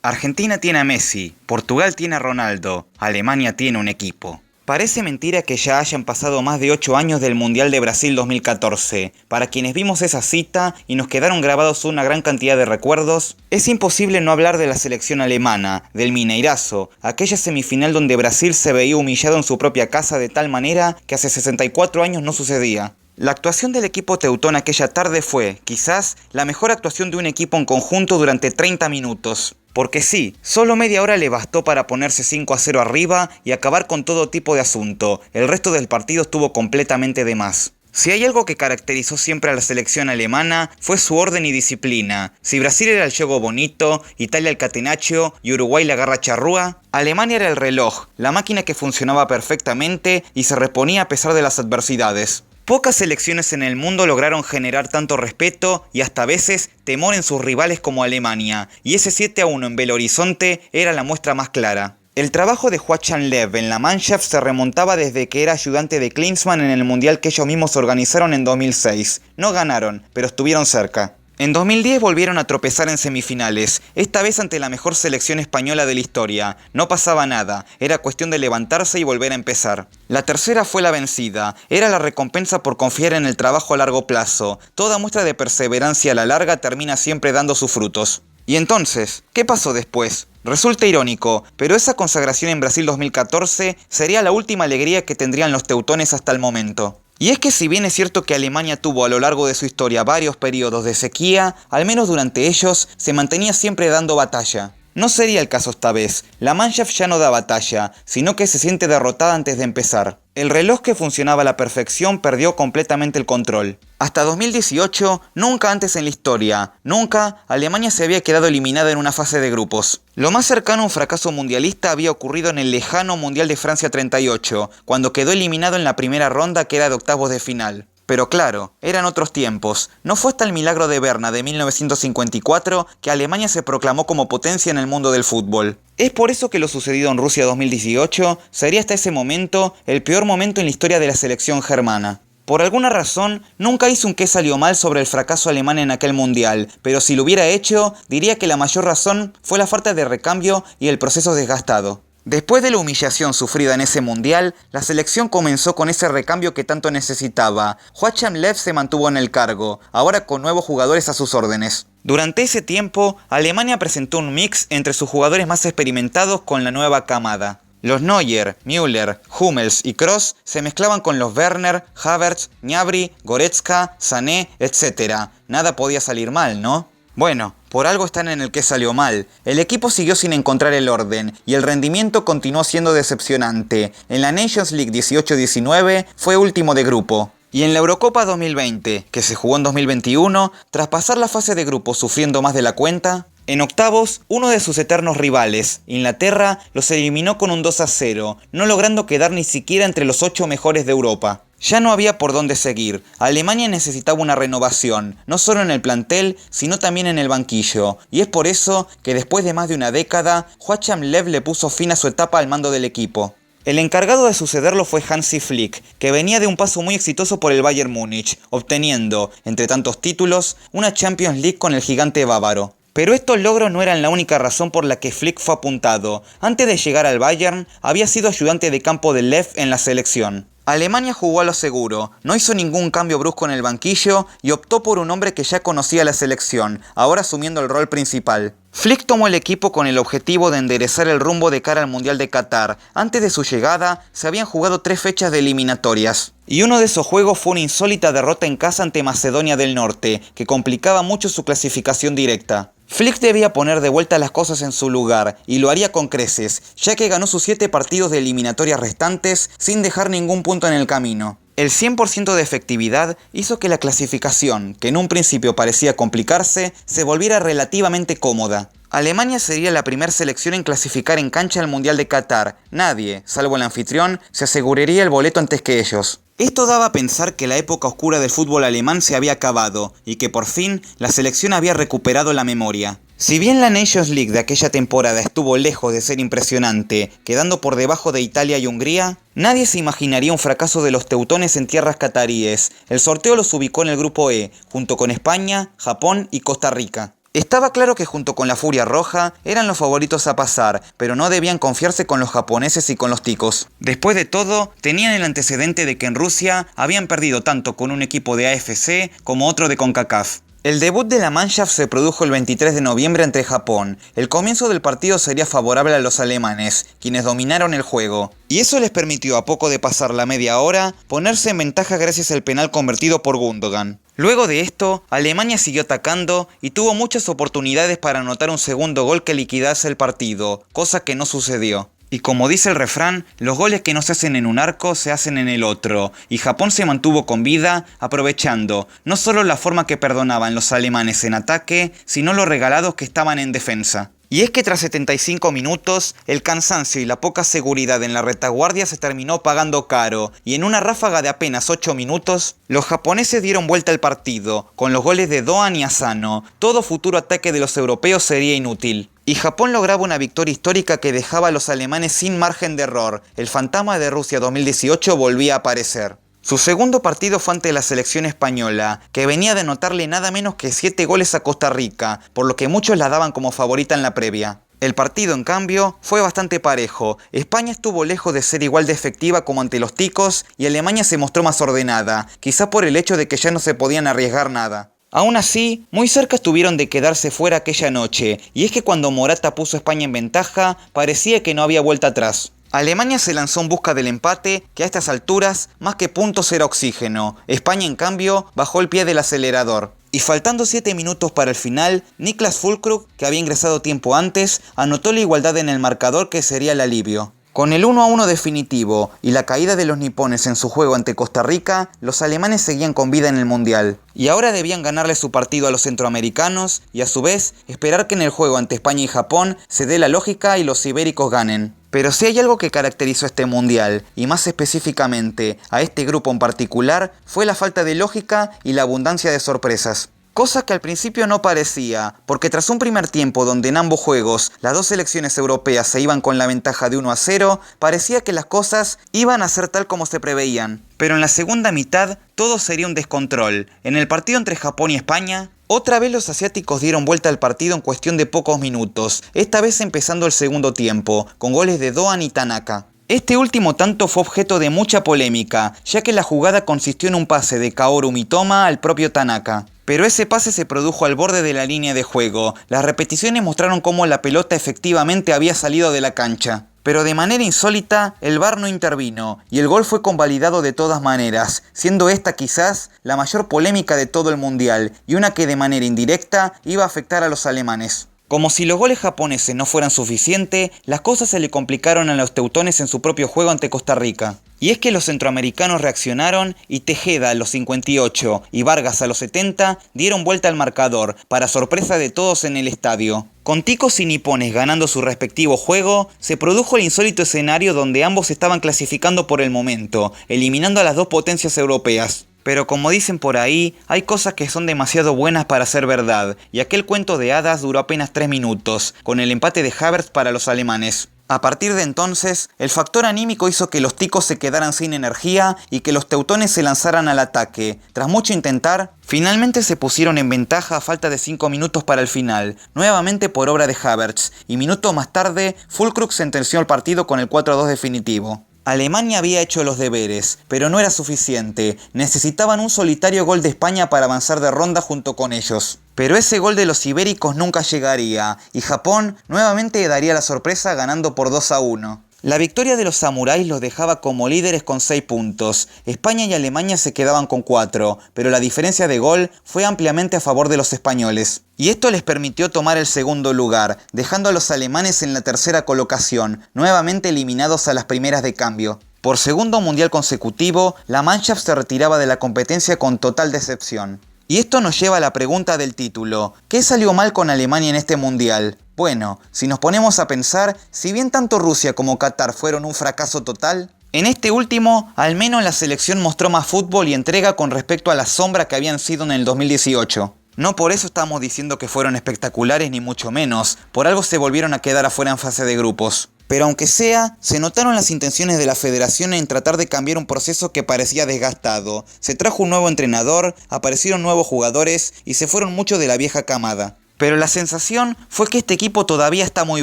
Argentina tiene a Messi, Portugal tiene a Ronaldo, Alemania tiene un equipo. Parece mentira que ya hayan pasado más de 8 años del Mundial de Brasil 2014. Para quienes vimos esa cita y nos quedaron grabados una gran cantidad de recuerdos, es imposible no hablar de la selección alemana, del Mineirazo, aquella semifinal donde Brasil se veía humillado en su propia casa de tal manera que hace 64 años no sucedía. La actuación del equipo teutón aquella tarde fue, quizás, la mejor actuación de un equipo en conjunto durante 30 minutos. Porque sí, solo media hora le bastó para ponerse 5-0 arriba y acabar con todo tipo de asunto. El resto del partido estuvo completamente de más. Si hay algo que caracterizó siempre a la selección alemana, fue su orden y disciplina. Si Brasil era el juego bonito, Italia el catenaccio y Uruguay la garra charrúa, Alemania era el reloj, la máquina que funcionaba perfectamente y se reponía a pesar de las adversidades. Pocas selecciones en el mundo lograron generar tanto respeto y hasta a veces temor en sus rivales como Alemania, y ese 7-1 en Belo Horizonte era la muestra más clara. El trabajo de Joachim Löw en la Mannschaft se remontaba desde que era ayudante de Klinsmann en el mundial que ellos mismos organizaron en 2006. No ganaron, pero estuvieron cerca. En 2010 volvieron a tropezar en semifinales, esta vez ante la mejor selección española de la historia. No pasaba nada, era cuestión de levantarse y volver a empezar. La tercera fue la vencida, era la recompensa por confiar en el trabajo a largo plazo. Toda muestra de perseverancia a la larga termina siempre dando sus frutos. Y entonces, ¿qué pasó después? Resulta irónico, pero esa consagración en Brasil 2014 sería la última alegría que tendrían los teutones hasta el momento. Y es que si bien es cierto que Alemania tuvo a lo largo de su historia varios periodos de sequía, al menos durante ellos se mantenía siempre dando batalla. No sería el caso esta vez, la Mannschaft ya no da batalla, sino que se siente derrotada antes de empezar. El reloj que funcionaba a la perfección perdió completamente el control. Hasta 2018, nunca antes en la historia, nunca, Alemania se había quedado eliminada en una fase de grupos. Lo más cercano a un fracaso mundialista había ocurrido en el lejano Mundial de Francia 38, cuando quedó eliminado en la primera ronda que era de octavos de final. Pero claro, eran otros tiempos. No fue hasta el milagro de Berna de 1954 que Alemania se proclamó como potencia en el mundo del fútbol. Es por eso que lo sucedido en Rusia 2018 sería hasta ese momento el peor momento en la historia de la selección germana. Por alguna razón, nunca hice un qué salió mal sobre el fracaso alemán en aquel mundial, pero si lo hubiera hecho, diría que la mayor razón fue la falta de recambio y el proceso desgastado. Después de la humillación sufrida en ese mundial, la selección comenzó con ese recambio que tanto necesitaba. Joachim Löw se mantuvo en el cargo, ahora con nuevos jugadores a sus órdenes. Durante ese tiempo, Alemania presentó un mix entre sus jugadores más experimentados con la nueva camada. Los Neuer, Müller, Hummels y Kroos se mezclaban con los Werner, Havertz, Gnabry, Goretzka, Sané, etc. Nada podía salir mal, ¿no? Bueno, por algo están en el que salió mal. El equipo siguió sin encontrar el orden y el rendimiento continuó siendo decepcionante. En la Nations League 18-19 fue último de grupo. Y en la Eurocopa 2020, que se jugó en 2021, tras pasar la fase de grupo sufriendo más de la cuenta, en octavos, uno de sus eternos rivales, Inglaterra, los eliminó con un 2-0, no logrando quedar ni siquiera entre los 8 mejores de Europa. Ya no había por dónde seguir. Alemania necesitaba una renovación, no solo en el plantel, sino también en el banquillo. Y es por eso que después de más de una década, Joachim Löw le puso fin a su etapa al mando del equipo. El encargado de sucederlo fue Hansi Flick, que venía de un paso muy exitoso por el Bayern Múnich, obteniendo, entre tantos títulos, una Champions League con el gigante bávaro. Pero estos logros no eran la única razón por la que Flick fue apuntado. Antes de llegar al Bayern, había sido ayudante de campo de Löw en la selección. Alemania jugó a lo seguro, no hizo ningún cambio brusco en el banquillo y optó por un hombre que ya conocía la selección, ahora asumiendo el rol principal. Flick tomó el equipo con el objetivo de enderezar el rumbo de cara al Mundial de Qatar. Antes de su llegada, se habían jugado 3 fechas de eliminatorias. Y uno de esos juegos fue una insólita derrota en casa ante Macedonia del Norte, que complicaba mucho su clasificación directa. Flick debía poner de vuelta las cosas en su lugar, y lo haría con creces, ya que ganó sus 7 partidos de eliminatorias restantes sin dejar ningún punto en el camino. El 100% de efectividad hizo que la clasificación, que en un principio parecía complicarse, se volviera relativamente cómoda. Alemania sería la primera selección en clasificar en cancha al Mundial de Qatar. Nadie, salvo el anfitrión, se aseguraría el boleto antes que ellos. Esto daba a pensar que la época oscura del fútbol alemán se había acabado y que por fin la selección había recuperado la memoria. Si bien la Nations League de aquella temporada estuvo lejos de ser impresionante, quedando por debajo de Italia y Hungría, nadie se imaginaría un fracaso de los teutones en tierras cataríes. El sorteo los ubicó en el grupo E, junto con España, Japón y Costa Rica. Estaba claro que junto con la Furia Roja eran los favoritos a pasar, pero no debían confiarse con los japoneses y con los ticos. Después de todo, tenían el antecedente de que en Rusia habían perdido tanto con un equipo de AFC como otro de CONCACAF. El debut de la Mannschaft se produjo el 23 de noviembre ante Japón. El comienzo del partido sería favorable a los alemanes, quienes dominaron el juego. Y eso les permitió, a poco de pasar la media hora, ponerse en ventaja gracias al penal convertido por Gundogan. Luego de esto, Alemania siguió atacando y tuvo muchas oportunidades para anotar un segundo gol que liquidase el partido, cosa que no sucedió. Y como dice el refrán, los goles que no se hacen en un arco se hacen en el otro, y Japón se mantuvo con vida, aprovechando no solo la forma que perdonaban los alemanes en ataque, sino los regalados que estaban en defensa. Y es que tras 75 minutos, el cansancio y la poca seguridad en la retaguardia se terminó pagando caro, y en una ráfaga de apenas 8 minutos, los japoneses dieron vuelta al partido, con los goles de Doan y Asano. Todo futuro ataque de los europeos sería inútil. Y Japón lograba una victoria histórica que dejaba a los alemanes sin margen de error. El fantasma de Rusia 2018 volvía a aparecer. Su segundo partido fue ante la selección española, que venía de anotarle nada menos que 7 goles a Costa Rica, por lo que muchos la daban como favorita en la previa. El partido, en cambio, fue bastante parejo. España estuvo lejos de ser igual de efectiva como ante los ticos, y Alemania se mostró más ordenada, quizá por el hecho de que ya no se podían arriesgar nada. Aún así, muy cerca estuvieron de quedarse fuera aquella noche, y es que cuando Morata puso a España en ventaja, parecía que no había vuelta atrás. Alemania se lanzó en busca del empate, que a estas alturas, más que puntos era oxígeno. España, en cambio, bajó el pie del acelerador. Y faltando 7 minutos para el final, Niklas Füllkrug, que había ingresado tiempo antes, anotó la igualdad en el marcador que sería el alivio. Con el 1-1 definitivo y la caída de los nipones en su juego ante Costa Rica, los alemanes seguían con vida en el Mundial. Y ahora debían ganarle su partido a los centroamericanos y a su vez esperar que en el juego ante España y Japón se dé la lógica y los ibéricos ganen. Pero si hay algo que caracterizó este Mundial, y más específicamente a este grupo en particular, fue la falta de lógica y la abundancia de sorpresas. Cosa que al principio no parecía, porque tras un primer tiempo donde en ambos juegos las dos selecciones europeas se iban con la ventaja de 1-0, parecía que las cosas iban a ser tal como se preveían. Pero en la segunda mitad todo sería un descontrol. En el partido entre Japón y España, otra vez los asiáticos dieron vuelta al partido en cuestión de pocos minutos, esta vez empezando el segundo tiempo, con goles de Doan y Tanaka. Este último tanto fue objeto de mucha polémica, ya que la jugada consistió en un pase de Kaoru Mitoma al propio Tanaka. Pero ese pase se produjo al borde de la línea de juego. Las repeticiones mostraron cómo la pelota efectivamente había salido de la cancha. Pero de manera insólita, el VAR no intervino, y el gol fue convalidado de todas maneras, siendo esta quizás la mayor polémica de todo el Mundial, y una que de manera indirecta iba a afectar a los alemanes. Como si los goles japoneses no fueran suficientes, las cosas se le complicaron a los teutones en su propio juego ante Costa Rica. Y es que los centroamericanos reaccionaron y Tejeda a los 58 y Vargas a los 70 dieron vuelta al marcador, para sorpresa de todos en el estadio. Con ticos y nipones ganando su respectivo juego, se produjo el insólito escenario donde ambos estaban clasificando por el momento, eliminando a las dos potencias europeas. Pero como dicen por ahí, hay cosas que son demasiado buenas para ser verdad, y aquel cuento de hadas duró apenas 3 minutos, con el empate de Havertz para los alemanes. A partir de entonces, el factor anímico hizo que los ticos se quedaran sin energía y que los teutones se lanzaran al ataque. Tras mucho intentar, finalmente se pusieron en ventaja a falta de 5 minutos para el final, nuevamente por obra de Havertz, y minutos más tarde, Füllkrug sentenció el partido con el 4-2 definitivo. Alemania había hecho los deberes, pero no era suficiente. Necesitaban un solitario gol de España para avanzar de ronda junto con ellos. Pero ese gol de los ibéricos nunca llegaría, y Japón nuevamente daría la sorpresa ganando por 2-1. La victoria de los samuráis los dejaba como líderes con 6 puntos. España y Alemania se quedaban con 4, pero la diferencia de gol fue ampliamente a favor de los españoles. Y esto les permitió tomar el segundo lugar, dejando a los alemanes en la tercera colocación, nuevamente eliminados a las primeras de cambio. Por segundo mundial consecutivo, la Mannschaft se retiraba de la competencia con total decepción. Y esto nos lleva a la pregunta del título: ¿qué salió mal con Alemania en este mundial? Bueno, si nos ponemos a pensar, si bien tanto Rusia como Qatar fueron un fracaso total, en este último, al menos la selección mostró más fútbol y entrega con respecto a la sombra que habían sido en el 2018. No por eso estamos diciendo que fueron espectaculares ni mucho menos, por algo se volvieron a quedar afuera en fase de grupos. Pero aunque sea, se notaron las intenciones de la federación en tratar de cambiar un proceso que parecía desgastado. Se trajo un nuevo entrenador, aparecieron nuevos jugadores y se fueron muchos de la vieja camada. Pero la sensación fue que este equipo todavía está muy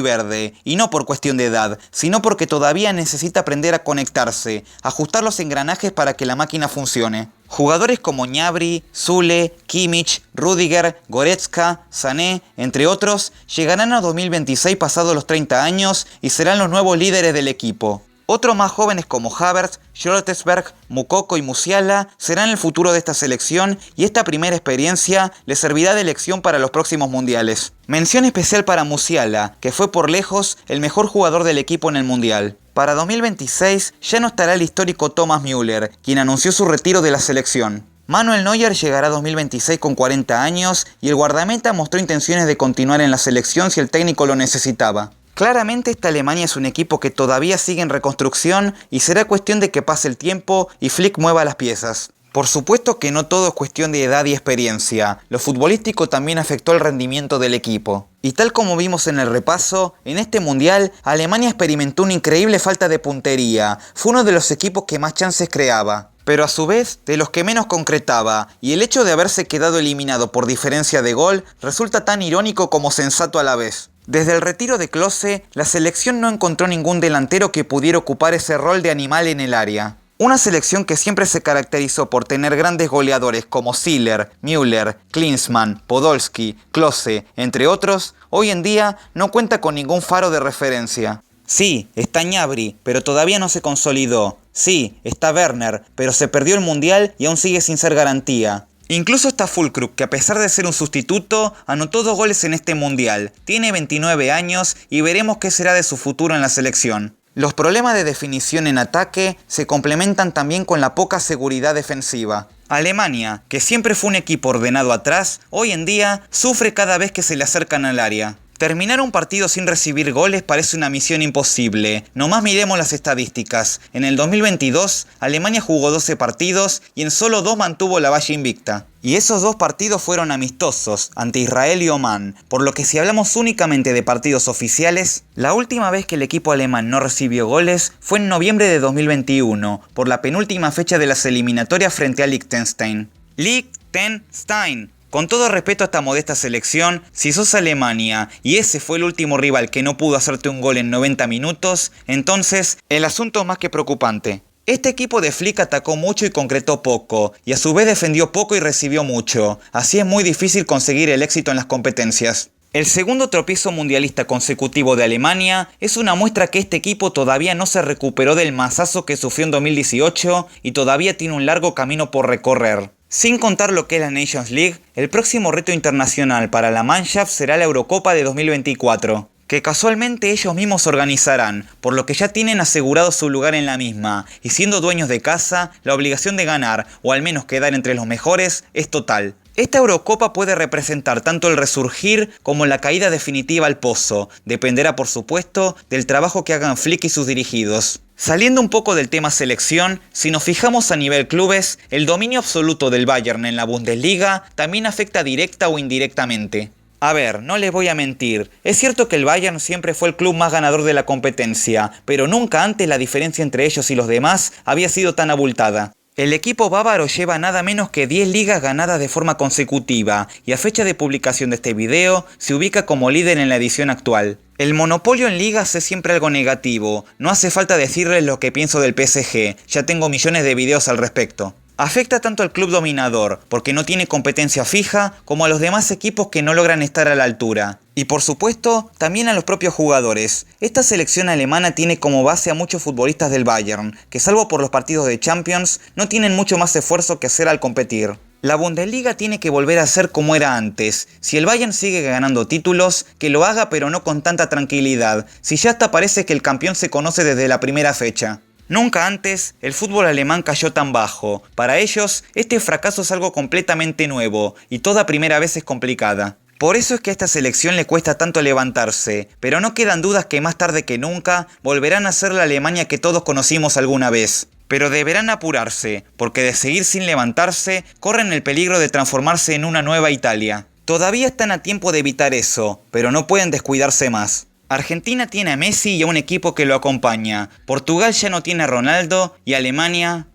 verde, y no por cuestión de edad, sino porque todavía necesita aprender a conectarse, ajustar los engranajes para que la máquina funcione. Jugadores como Gnabry, Zule, Kimmich, Rüdiger, Goretzka, Sané, entre otros, llegarán a 2026 pasados los 30 años y serán los nuevos líderes del equipo. Otros más jóvenes como Havertz, Schlotterberg, Moukoko y Musiala serán el futuro de esta selección y esta primera experiencia les servirá de lección para los próximos mundiales. Mención especial para Musiala, que fue por lejos el mejor jugador del equipo en el mundial. Para 2026 ya no estará el histórico Thomas Müller, quien anunció su retiro de la selección. Manuel Neuer llegará a 2026 con 40 años y el guardameta mostró intenciones de continuar en la selección si el técnico lo necesitaba. Claramente esta Alemania es un equipo que todavía sigue en reconstrucción y será cuestión de que pase el tiempo y Flick mueva las piezas. Por supuesto que no todo es cuestión de edad y experiencia, lo futbolístico también afectó el rendimiento del equipo. Y tal como vimos en el repaso, en este mundial Alemania experimentó una increíble falta de puntería, fue uno de los equipos que más chances creaba, pero a su vez de los que menos concretaba, y el hecho de haberse quedado eliminado por diferencia de gol resulta tan irónico como sensato a la vez. Desde el retiro de Klose, la selección no encontró ningún delantero que pudiera ocupar ese rol de animal en el área. Una selección que siempre se caracterizó por tener grandes goleadores como Ziller, Müller, Klinsmann, Podolski, Klose, entre otros, hoy en día no cuenta con ningún faro de referencia. Sí, está Gnabry, pero todavía no se consolidó. Sí, está Werner, pero se perdió el mundial y aún sigue sin ser garantía. Incluso está Füllkrug, que a pesar de ser un sustituto, anotó 2 goles en este mundial. Tiene 29 años y veremos qué será de su futuro en la selección. Los problemas de definición en ataque se complementan también con la poca seguridad defensiva. Alemania, que siempre fue un equipo ordenado atrás, hoy en día sufre cada vez que se le acercan al área. Terminar un partido sin recibir goles parece una misión imposible. Nomás miremos las estadísticas. En el 2022, Alemania jugó 12 partidos y en solo 2 mantuvo la valla invicta. Y esos 2 partidos fueron amistosos, ante Israel y Omán, por lo que si hablamos únicamente de partidos oficiales, la última vez que el equipo alemán no recibió goles fue en noviembre de 2021, por la penúltima fecha de las eliminatorias frente a Liechtenstein. Liechtenstein. Con todo respeto a esta modesta selección, si sos Alemania y ese fue el último rival que no pudo hacerte un gol en 90 minutos, entonces el asunto es más que preocupante. Este equipo de Flick atacó mucho y concretó poco, y a su vez defendió poco y recibió mucho, así es muy difícil conseguir el éxito en las competencias. El segundo tropiezo mundialista consecutivo de Alemania es una muestra que este equipo todavía no se recuperó del mazazo que sufrió en 2018 y todavía tiene un largo camino por recorrer. Sin contar lo que es la Nations League, el próximo reto internacional para la Mannschaft será la Eurocopa de 2024, que casualmente ellos mismos organizarán, por lo que ya tienen asegurado su lugar en la misma, y siendo dueños de casa, la obligación de ganar, o al menos quedar entre los mejores, es total. Esta Eurocopa puede representar tanto el resurgir como la caída definitiva al pozo, dependerá por supuesto del trabajo que hagan Flick y sus dirigidos. Saliendo un poco del tema selección, si nos fijamos a nivel clubes, el dominio absoluto del Bayern en la Bundesliga también afecta directa o indirectamente. A ver, no les voy a mentir, es cierto que el Bayern siempre fue el club más ganador de la competencia, pero nunca antes la diferencia entre ellos y los demás había sido tan abultada. El equipo bávaro lleva nada menos que 10 ligas ganadas de forma consecutiva y a fecha de publicación de este video se ubica como líder en la edición actual. El monopolio en ligas es siempre algo negativo, no hace falta decirles lo que pienso del PSG, ya tengo millones de videos al respecto. Afecta tanto al club dominador, porque no tiene competencia fija, como a los demás equipos que no logran estar a la altura. Y por supuesto, también a los propios jugadores. Esta selección alemana tiene como base a muchos futbolistas del Bayern, que salvo por los partidos de Champions, no tienen mucho más esfuerzo que hacer al competir. La Bundesliga tiene que volver a ser como era antes. Si el Bayern sigue ganando títulos, que lo haga pero no con tanta tranquilidad, si ya hasta parece que el campeón se conoce desde la primera fecha. Nunca antes el fútbol alemán cayó tan bajo. Para ellos, este fracaso es algo completamente nuevo, y toda primera vez es complicada. Por eso es que a esta selección le cuesta tanto levantarse, pero no quedan dudas que más tarde que nunca volverán a ser la Alemania que todos conocimos alguna vez. Pero deberán apurarse, porque de seguir sin levantarse, corren el peligro de transformarse en una nueva Italia. Todavía están a tiempo de evitar eso, pero no pueden descuidarse más. Argentina tiene a Messi y a un equipo que lo acompaña. Portugal ya no tiene a Ronaldo y Alemania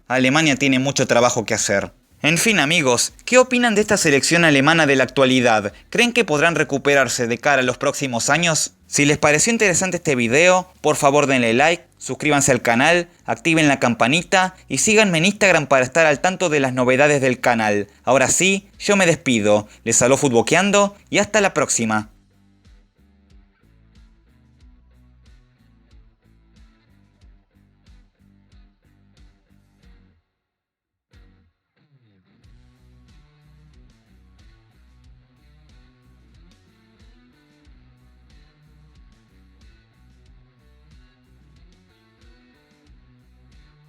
tiene mucho trabajo que hacer. En fin amigos, ¿qué opinan de esta selección alemana de la actualidad? ¿Creen que podrán recuperarse de cara a los próximos años? Si les pareció interesante este video, por favor denle like, suscríbanse al canal, activen la campanita y síganme en Instagram para estar al tanto de las novedades del canal. Ahora sí, yo me despido, les habló Futboqueando y hasta la próxima.